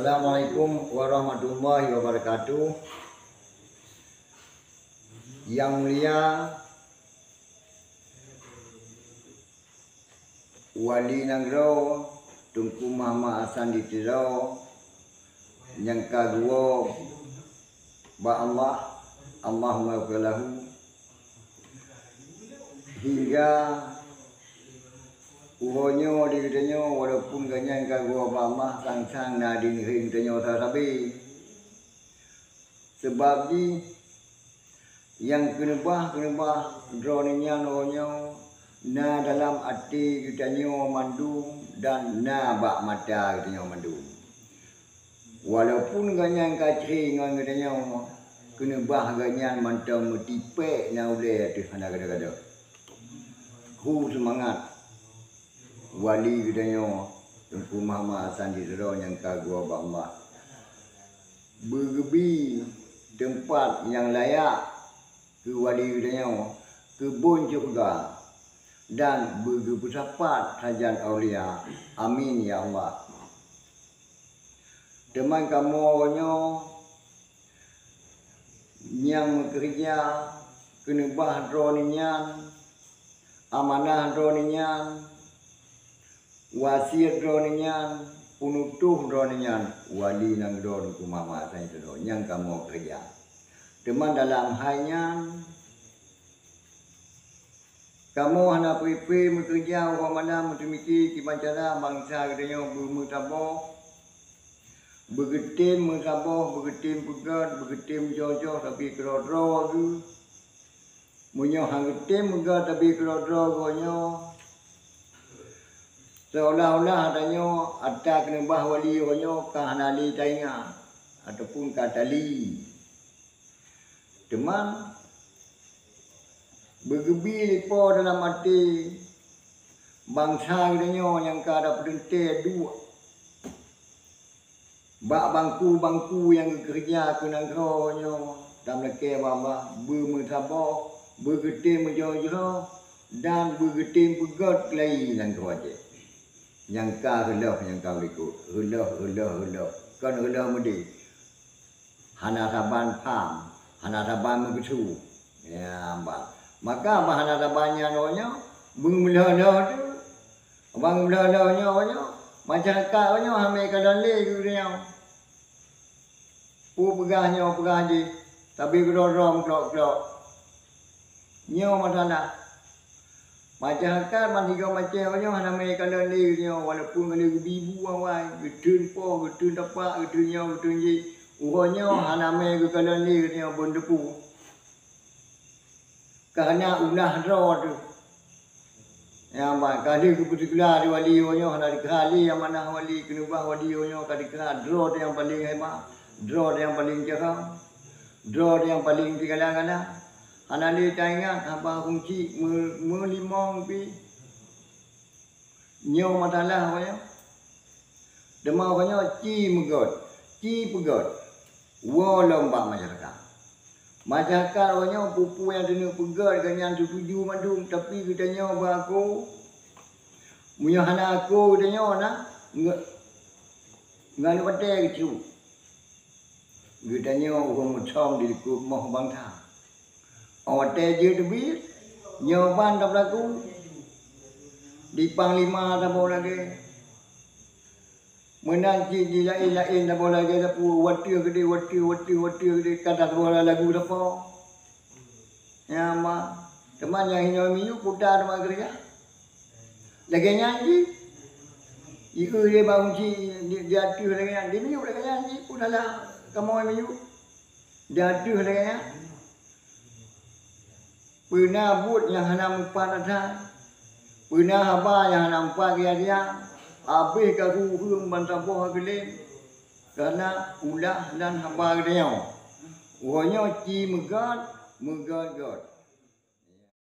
Assalamualaikum warahmatullahi wabarakatuh. Yang mulia Wali Nagro Tunku Muhammad Hasan Ditiro yang kedua ba Allah Allahumma lahu hingga uhonya dirinya walaupun ganyan kagua ba Allah sang-sang na dinhiring tanyo sasabi sebab di yang kenebah droninya nonya na dalam arti kitanyo mandung dan na bak mata kitanyo mandung walaupun ganyan kacring ngan kitanyo kenebah ganyan mantang metipe na ule tu hana kada-kada ku semangat wali kitanyo Tunku Muhammad Hasan Ditiro yang kagua ba Allah bergebi tempat yang layak ke wali kitanyo kebun syurga dan bergebesapat hajan aulia. Amin ya Allah. Teman kamunya yang bekerja kenebah droninya amanah droninya wasiat droninya penutuh droninya wali nang drone kumama saya itu yang kamu kerja teman dalam hanya kamu hana pipi bekerja orang mana mentemiki kimancara bangsa katanya bermutaboh begetim mutaboh begetim pegat begetim jojo tapi kerodro tu munyo hanggetim pegat tapi kerodro gonyo seolah-olah adanya ada kenebah wali gonyo kahanali tainga ataupun katali teman bergebi lipo dalam hati bangsa kitanya yang kada perintah dua bak bangku yang kerja ke negronyo dalam leke baba bermutaboh bergetim menjojo dan bergetim pegat lain yang kuaje yang ka helah yang kau ikut helah kan helah mudi hana saban pam hana saban begitu ya mbak maka bahan ada banyak nonya bungmulana tu bangmulana nya masyarakat nya hame kadan le gunya pu pegahnya pegah di tapi gerom klok nyo masalah masyarakat mantiga macam nya hame kadan le gunya walaupun ada bibu awai gedun po gedun tapak gedun nya gedun ji uhonya hame kadan le gunya bondepu karena ulah draw tu yang baik kali kebetulan di wali onyo ada kali yang mana wali kenubah wali onyo kali kena draw yang paling hebat draw yang paling cerah draw yang paling digala-gala ana li taingat apa kunci melimong pi nyo matalah onyo demau onyo ci pegot wolomba masyarakat masyarakat orangnya pupu yang kena pegat dengan tujuh mandung tapi kitanya aku punya anak aku kitanya nak ngan patai gitu kitanya orang macam di rumah bangsa awak je tebi nyoban tak berlaku di panglima tak boleh lagi menanti di lain tak boleh lagi tapi wati gede kata boleh lagu apa ya mak teman yang hina miu putar mak kerja lagi nyanyi iku dia bangun si dia tu lagi nyanyi dia miu lagi nyanyi putalah kamu miu dia tu lagi nyanyi pernah buat yang hana empat ada pernah apa yang hana empat dia habis kagu hum bantaboh gelem karena ulah dan hamba dia. Wanya ci megat